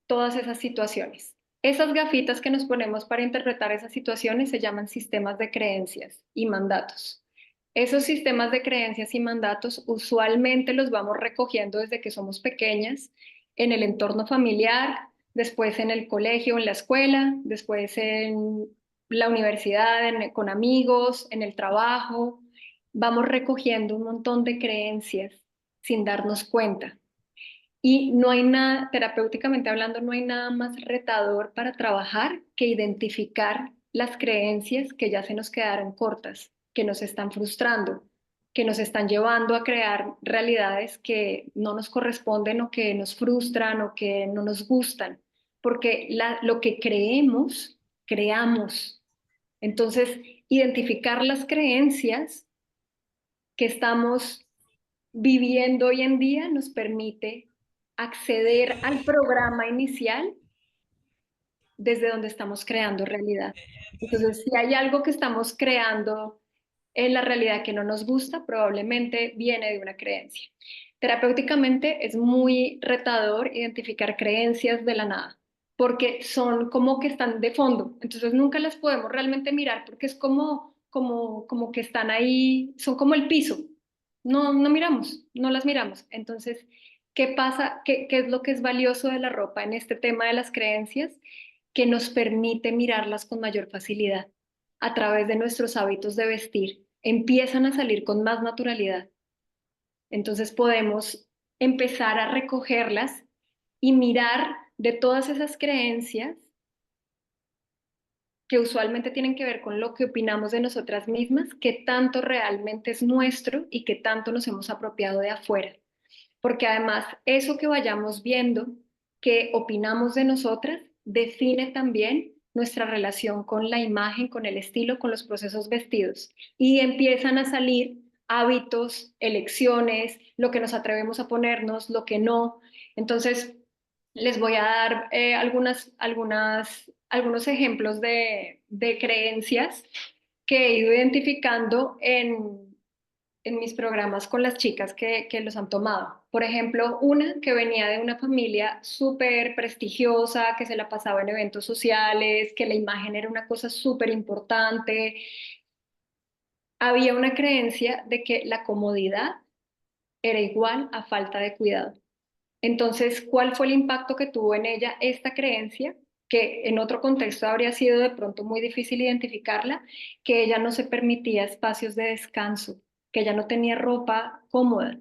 todas esas situaciones. Esas gafitas que nos ponemos para interpretar esas situaciones se llaman sistemas de creencias y mandatos. Esos sistemas de creencias y mandatos usualmente los vamos recogiendo desde que somos pequeñas en el entorno familiar, después en el colegio, en la escuela, después en la universidad, con amigos, en el trabajo. Vamos recogiendo un montón de creencias sin darnos cuenta. Y no hay nada, terapéuticamente hablando, no hay nada más retador para trabajar que identificar las creencias que ya se nos quedaron cortas, que nos están frustrando, que nos están llevando a crear realidades que no nos corresponden o que nos frustran o que no nos gustan, porque lo que creemos, creamos. Entonces, identificar las creencias que estamos viviendo hoy en día nos permite acceder al programa inicial desde donde estamos creando realidad. Entonces, si hay algo que estamos creando en la realidad que no nos gusta, probablemente viene de una creencia. Terapéuticamente es muy retador identificar creencias de la nada, porque son como que están de fondo, entonces nunca las podemos realmente mirar porque es como que están ahí, son como el piso, no miramos, no las miramos. Entonces, ¿qué pasa? ¿Qué es lo que es valioso de la ropa en este tema de las creencias? Que nos permite mirarlas con mayor facilidad a través de nuestros hábitos de vestir. Empiezan a salir con más naturalidad. Entonces podemos empezar a recogerlas y mirar de todas esas creencias que usualmente tienen que ver con lo que opinamos de nosotras mismas, qué tanto realmente es nuestro y qué tanto nos hemos apropiado de afuera. Porque además eso que vayamos viendo, que opinamos de nosotras, define también nuestra relación con la imagen, con el estilo, con los procesos vestidos. Y empiezan a salir hábitos, elecciones, lo que nos atrevemos a ponernos, lo que no. Entonces, les voy a dar algunos ejemplos de creencias que he ido identificando en mis programas con las chicas que los han tomado. Por ejemplo, una que venía de una familia súper prestigiosa, que se la pasaba en eventos sociales, que la imagen era una cosa súper importante. Había una creencia de que la comodidad era igual a falta de cuidado. Entonces, ¿cuál fue el impacto que tuvo en ella esta creencia? Que en otro contexto habría sido de pronto muy difícil identificarla, que ella no se permitía espacios de descanso, que ella no tenía ropa cómoda,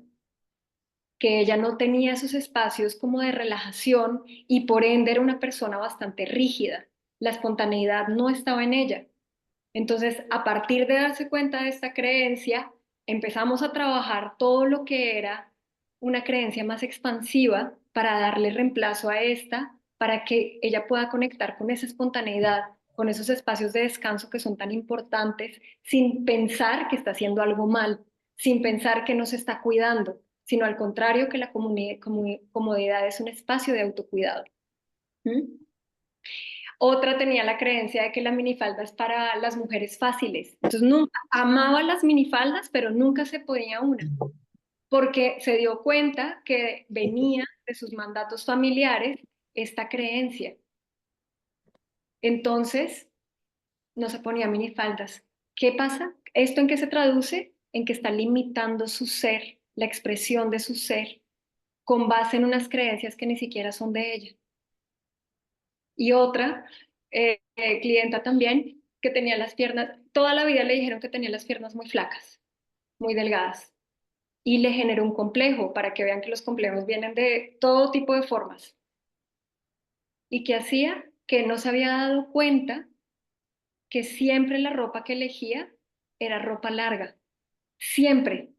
que ella no tenía esos espacios como de relajación y por ende era una persona bastante rígida. La espontaneidad no estaba en ella. Entonces, a partir de darse cuenta de esta creencia, empezamos a trabajar todo lo que era una creencia más expansiva para darle reemplazo a esta, para que ella pueda conectar con esa espontaneidad, con esos espacios de descanso que son tan importantes, sin pensar que está haciendo algo mal, sin pensar que no se está cuidando, sino al contrario, que la comodidad es un espacio de autocuidado. ¿Mm? Otra tenía la creencia de que la minifalda es para las mujeres fáciles. Entonces nunca amaba las minifaldas, pero nunca se ponía una, porque se dio cuenta que venía de sus mandatos familiares esta creencia. Entonces no se ponía minifaldas. ¿Qué pasa? ¿Esto en qué se traduce? En que está limitando su ser, la expresión de su ser, con base en unas creencias que ni siquiera son de ella. Y otra clienta también que tenía las piernas, toda la vida le dijeron que tenía las piernas muy flacas, muy delgadas, y le generó un complejo, para que vean que los complejos vienen de todo tipo de formas. ¿Y que hacía? Que no se había dado cuenta que siempre la ropa que elegía era ropa larga, siempre.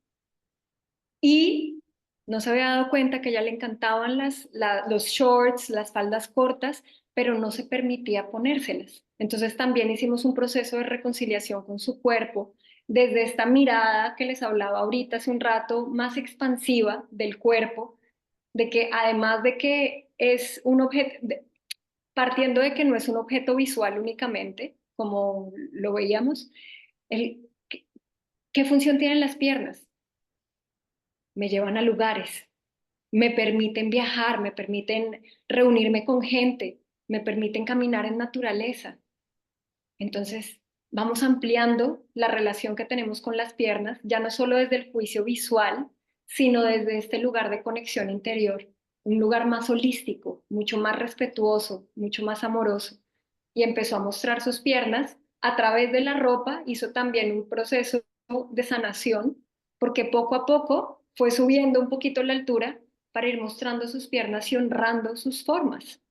Y no se había dado cuenta que a ella le encantaban los shorts, las faldas cortas, pero no se permitía ponérselas. Entonces también hicimos un proceso de reconciliación con su cuerpo, desde esta mirada que les hablaba ahorita hace un rato, más expansiva del cuerpo, de que además de que es un objeto, partiendo de que no es un objeto visual únicamente, como lo veíamos, el, ¿qué, qué función tienen las piernas? Me llevan a lugares, me permiten viajar, me permiten reunirme con gente, me permiten caminar en naturaleza. Entonces, vamos ampliando la relación que tenemos con las piernas, ya no solo desde el juicio visual, sino desde este lugar de conexión interior, un lugar más holístico, mucho más respetuoso, mucho más amoroso. Y empezó a mostrar sus piernas a través de la ropa, hizo también un proceso de sanación, porque poco a poco fue subiendo un poquito la altura para ir mostrando sus piernas y honrando sus formas.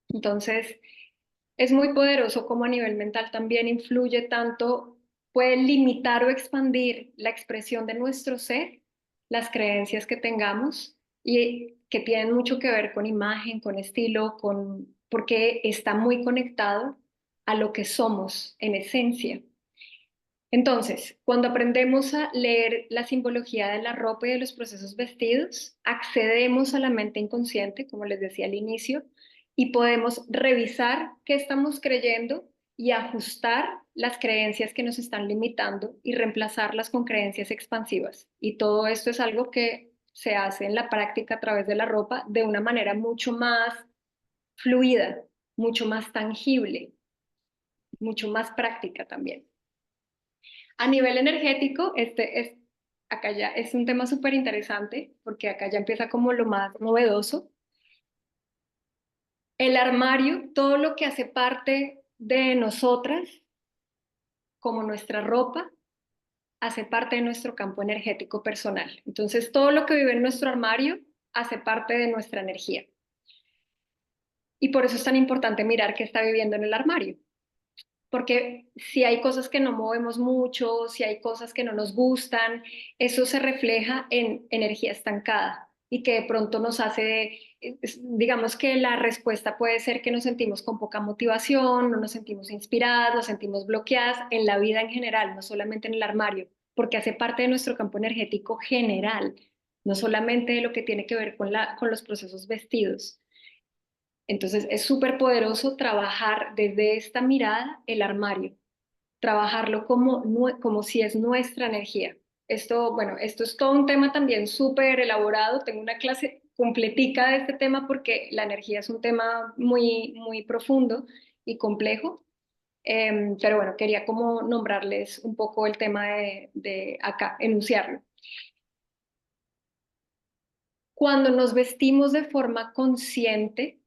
Entonces, es muy poderoso como a nivel mental también influye tanto, puede limitar o expandir la expresión de nuestro ser, las creencias que tengamos y que tienen mucho que ver con imagen, con estilo, porque está muy conectado a lo que somos en esencia. Entonces, cuando aprendemos a leer la simbología de la ropa y de los procesos vestidos, accedemos a la mente inconsciente, como les decía al inicio, y podemos revisar qué estamos creyendo y ajustar las creencias que nos están limitando y reemplazarlas con creencias expansivas. Y todo esto es algo que se hace en la práctica a través de la ropa de una manera mucho más fluida, mucho más tangible, mucho más práctica también. A nivel energético, acá ya es un tema súper interesante porque acá ya empieza como lo más novedoso. El armario, todo lo que hace parte de nosotras, como nuestra ropa, hace parte de nuestro campo energético personal. Entonces, todo lo que vive en nuestro armario hace parte de nuestra energía. Y por eso es tan importante mirar qué está viviendo en el armario. Porque si hay cosas que no movemos mucho, si hay cosas que no nos gustan, eso se refleja en energía estancada y que de pronto nos hace, digamos que la respuesta puede ser que nos sentimos con poca motivación, no nos sentimos inspiradas, nos sentimos bloqueadas en la vida en general, no solamente en el armario, porque hace parte de nuestro campo energético general, no solamente de lo que tiene que ver con los procesos vestidos. Entonces es súper poderoso trabajar desde esta mirada el armario, trabajarlo como si es nuestra energía. Esto, bueno, esto es todo un tema también súper elaborado. Tengo una clase completica de este tema porque la energía es un tema muy profundo y complejo. Pero bueno, quería como nombrarles un poco el tema de acá, enunciarlo. Cuando nos vestimos de forma consciente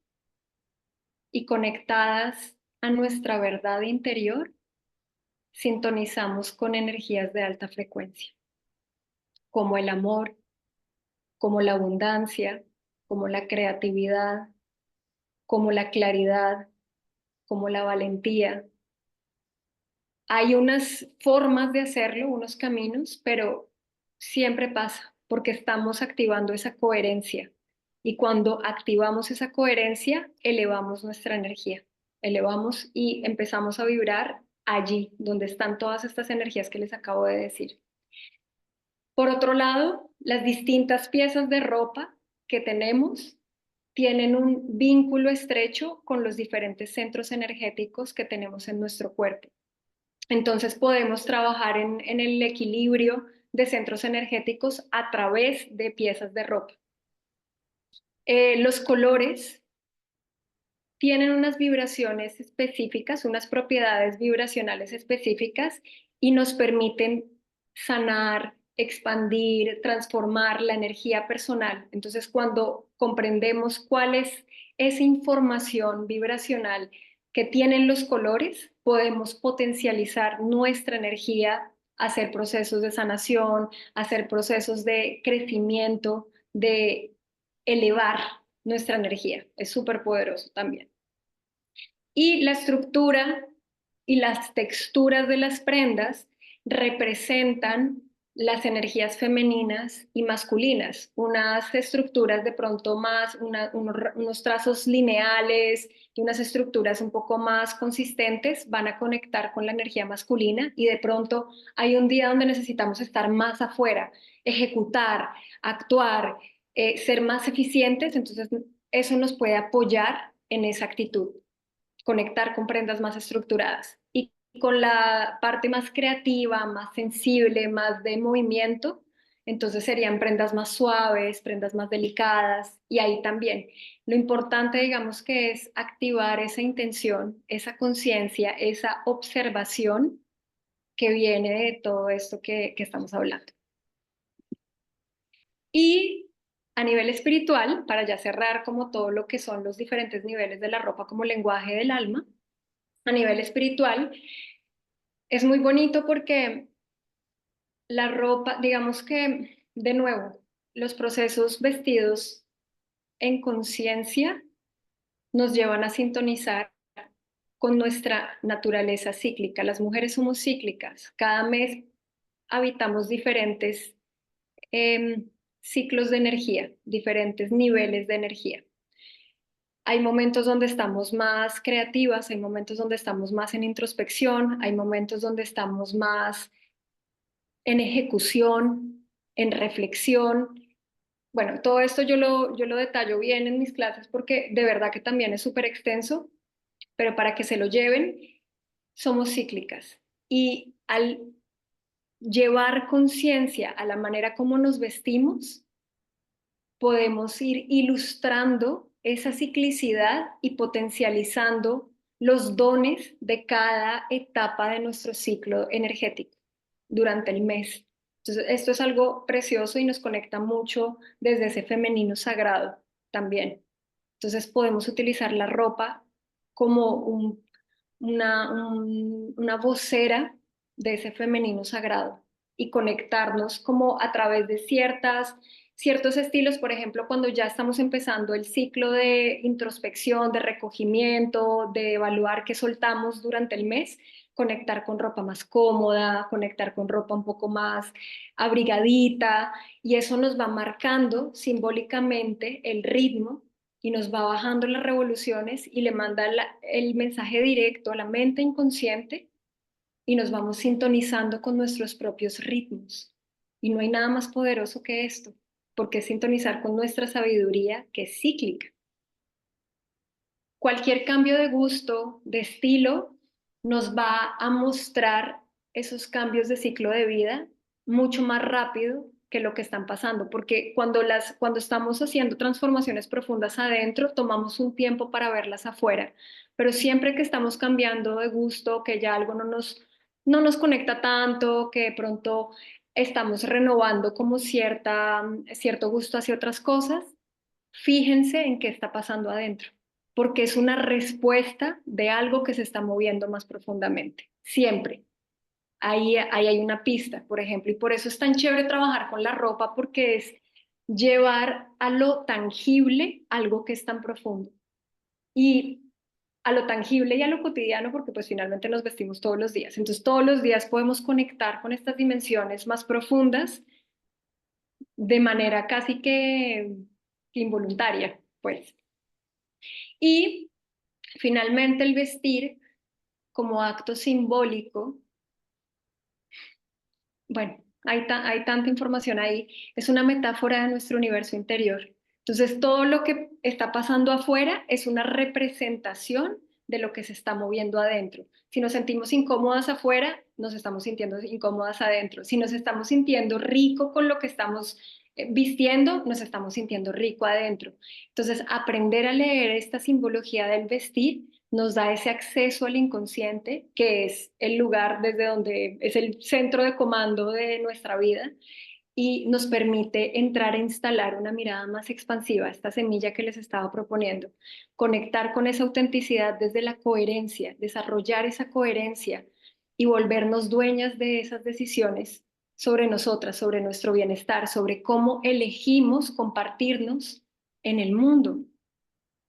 y conectadas a nuestra verdad interior, sintonizamos con energías de alta frecuencia, como el amor, como la abundancia, como la creatividad, como la claridad, como la valentía. Hay unas formas de hacerlo, unos caminos, pero siempre pasa porque estamos activando esa coherencia. Y cuando activamos esa coherencia, elevamos nuestra energía, elevamos y empezamos a vibrar allí donde están todas estas energías que les acabo de decir. Por otro lado, las distintas piezas de ropa que tenemos tienen un vínculo estrecho con los diferentes centros energéticos que tenemos en nuestro cuerpo. Entonces podemos trabajar en el equilibrio de centros energéticos a través de piezas de ropa. Los colores tienen unas vibraciones específicas, unas propiedades vibracionales específicas y nos permiten sanar, expandir, transformar la energía personal. Entonces, cuando comprendemos cuál es esa información vibracional que tienen los colores, podemos potencializar nuestra energía, hacer procesos de sanación, hacer procesos de crecimiento, de elevar nuestra energía. Es súper poderoso también. Y la estructura y las texturas de las prendas representan las energías femeninas y masculinas, unas estructuras de pronto más, unos trazos lineales y unas estructuras un poco más consistentes van a conectar con la energía masculina y de pronto hay un día donde necesitamos estar más afuera, ejecutar, actuar, ser más eficientes, entonces eso nos puede apoyar en esa actitud, conectar con prendas más estructuradas. Y con la parte más creativa, más sensible, más de movimiento, entonces serían prendas más suaves, prendas más delicadas. Y ahí también lo importante, digamos, que es activar esa intención, esa conciencia, esa observación que viene de todo esto que estamos hablando. Y a nivel espiritual, para ya cerrar como todo lo que son los diferentes niveles de la ropa como lenguaje del alma, a nivel espiritual, es muy bonito porque la ropa, digamos que, de nuevo, los procesos vestidos en conciencia nos llevan a sintonizar con nuestra naturaleza cíclica. Las mujeres somos cíclicas. Cada mes habitamos diferentes ciclos de energía, diferentes niveles de energía. Hay momentos donde estamos más creativas, hay momentos donde estamos más en introspección, hay momentos donde estamos más en ejecución, en reflexión. Bueno, todo esto yo lo detallo bien en mis clases porque de verdad que también es súper extenso, pero para que se lo lleven, somos cíclicas. Y al llevar conciencia a la manera como nos vestimos, podemos ir ilustrando esa ciclicidad y potencializando los dones de cada etapa de nuestro ciclo energético durante el mes. Entonces, esto es algo precioso y nos conecta mucho desde ese femenino sagrado también. Entonces, podemos utilizar la ropa como una vocera de ese femenino sagrado y conectarnos como a través de ciertos estilos, por ejemplo, cuando ya estamos empezando el ciclo de introspección, de recogimiento, de evaluar qué soltamos durante el mes, conectar con ropa más cómoda, conectar con ropa un poco más abrigadita, y eso nos va marcando simbólicamente el ritmo y nos va bajando las revoluciones y le manda el mensaje directo a la mente inconsciente y nos vamos sintonizando con nuestros propios ritmos. Y no hay nada más poderoso que esto, porque es sintonizar con nuestra sabiduría que es cíclica. Cualquier cambio de gusto, de estilo, nos va a mostrar esos cambios de ciclo de vida mucho más rápido que lo que están pasando, porque cuando estamos haciendo transformaciones profundas adentro, tomamos un tiempo para verlas afuera, pero siempre que estamos cambiando de gusto, que ya algo no nos conecta tanto, que de pronto estamos renovando como cierto gusto hacia otras cosas, fíjense en qué está pasando adentro, porque es una respuesta de algo que se está moviendo más profundamente, siempre. Ahí hay una pista, por ejemplo, y por eso es tan chévere trabajar con la ropa, porque es llevar a lo tangible algo que es tan profundo. Y a lo tangible y a lo cotidiano, porque pues finalmente nos vestimos todos los días. Entonces todos los días podemos conectar con estas dimensiones más profundas de manera casi que involuntaria, pues. Y finalmente el vestir como acto simbólico, bueno, hay tanta información ahí, es una metáfora de nuestro universo interior. Entonces, todo lo que está pasando afuera es una representación de lo que se está moviendo adentro. Si nos sentimos incómodas afuera, nos estamos sintiendo incómodas adentro. Si nos estamos sintiendo rico con lo que estamos vistiendo, nos estamos sintiendo rico adentro. Entonces, aprender a leer esta simbología del vestir nos da ese acceso al inconsciente, que es el lugar desde donde es el centro de comando de nuestra vida, y nos permite entrar a instalar una mirada más expansiva, esta semilla que les estaba proponiendo, conectar con esa autenticidad desde la coherencia, desarrollar esa coherencia y volvernos dueñas de esas decisiones sobre nosotras, sobre nuestro bienestar, sobre cómo elegimos compartirnos en el mundo.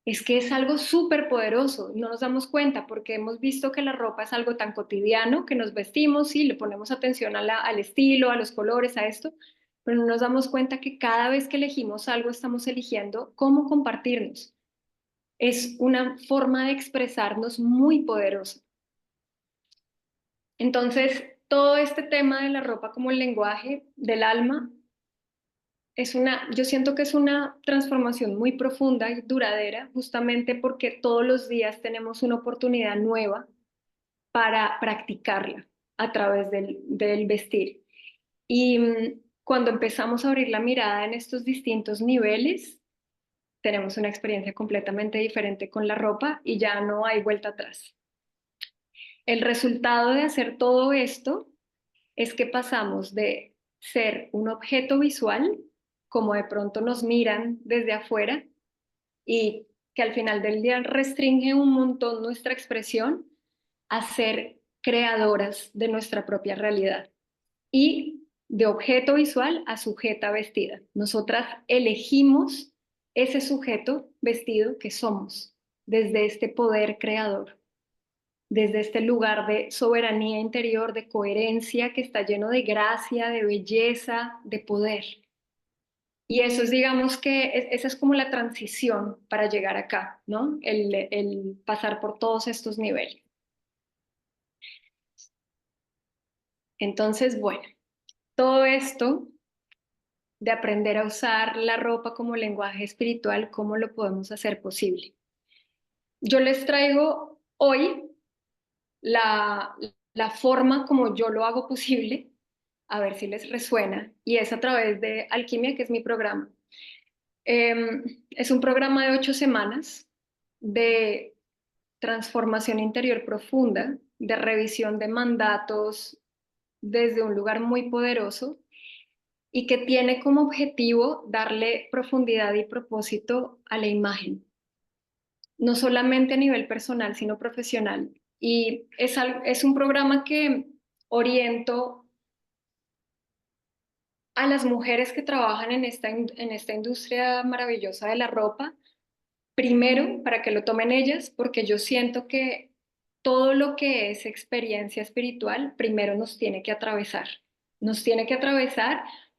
Es que es algo súper poderoso, no nos damos cuenta porque hemos visto que la ropa es algo tan cotidiano que nos vestimos y le ponemos atención al estilo, a los colores, a esto, pero no nos damos cuenta que cada vez que elegimos algo estamos eligiendo cómo compartirnos. Es una forma de expresarnos muy poderosa. Entonces, todo este tema de la ropa como el lenguaje del alma yo siento que es una transformación muy profunda y duradera, justamente porque todos los días tenemos una oportunidad nueva para practicarla a través del vestir. Y cuando empezamos a abrir la mirada en estos distintos niveles, tenemos una experiencia completamente diferente con la ropa y ya no hay vuelta atrás. El resultado de hacer todo esto es que pasamos de ser un objeto visual, como de pronto nos miran desde afuera, y que al final del día restringe un montón nuestra expresión, a ser creadoras de nuestra propia realidad. Y de objeto visual a sujeta vestida. Nosotras elegimos ese sujeto vestido que somos desde este poder creador, desde este lugar de soberanía interior, de coherencia que está lleno de gracia, de belleza, de poder. Y eso es, digamos que esa es como la transición para llegar acá, ¿no? El pasar por todos estos niveles. Entonces, bueno, todo esto de aprender a usar la ropa como lenguaje espiritual, ¿cómo lo podemos hacer posible? Yo les traigo hoy la, la forma como yo lo hago posible, a ver si les resuena, y es a través de Alquimia, que es mi programa. Es un programa de 8 semanas de transformación interior profunda, de revisión de mandatos desde un lugar muy poderoso y que tiene como objetivo darle profundidad y propósito a la imagen, no solamente a nivel personal, sino profesional. Y es un programa que oriento a las mujeres que trabajan en esta industria maravillosa de la ropa. Primero, para que lo tomen ellas, porque yo siento que todo lo que es experiencia espiritual, primero nos tiene que atravesar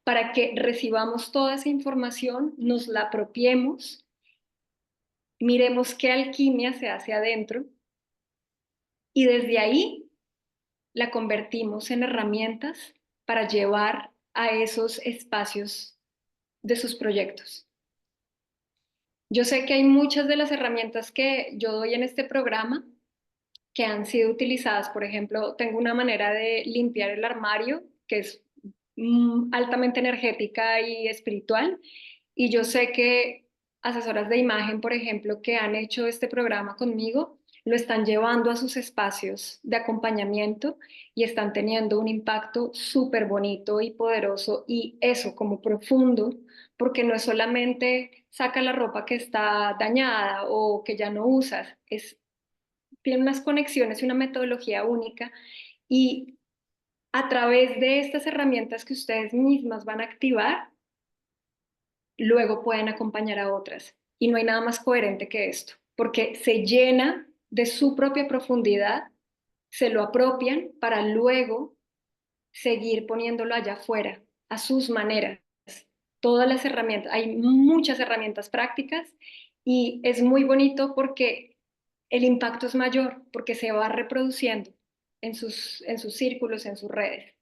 para que recibamos toda esa información, nos la apropiemos, miremos qué alquimia se hace adentro y desde ahí la convertimos en herramientas para llevar a esos espacios de sus proyectos. Yo sé que hay muchas de las herramientas que yo doy en este programa que han sido utilizadas. Por ejemplo, tengo una manera de limpiar el armario que es altamente energética y espiritual. Y yo sé que asesoras de imagen, por ejemplo, que han hecho este programa conmigo, lo están llevando a sus espacios de acompañamiento y están teniendo un impacto súper bonito y poderoso y eso como profundo, porque no es solamente saca la ropa que está dañada o que ya no usas, tiene unas conexiones y una metodología única y a través de estas herramientas que ustedes mismas van a activar, luego pueden acompañar a otras. Y no hay nada más coherente que esto, porque se llena de su propia profundidad, se lo apropian para luego seguir poniéndolo allá afuera, a sus maneras. Todas las herramientas, hay muchas herramientas prácticas y es muy bonito porque el impacto es mayor, porque se va reproduciendo en sus círculos, en sus redes.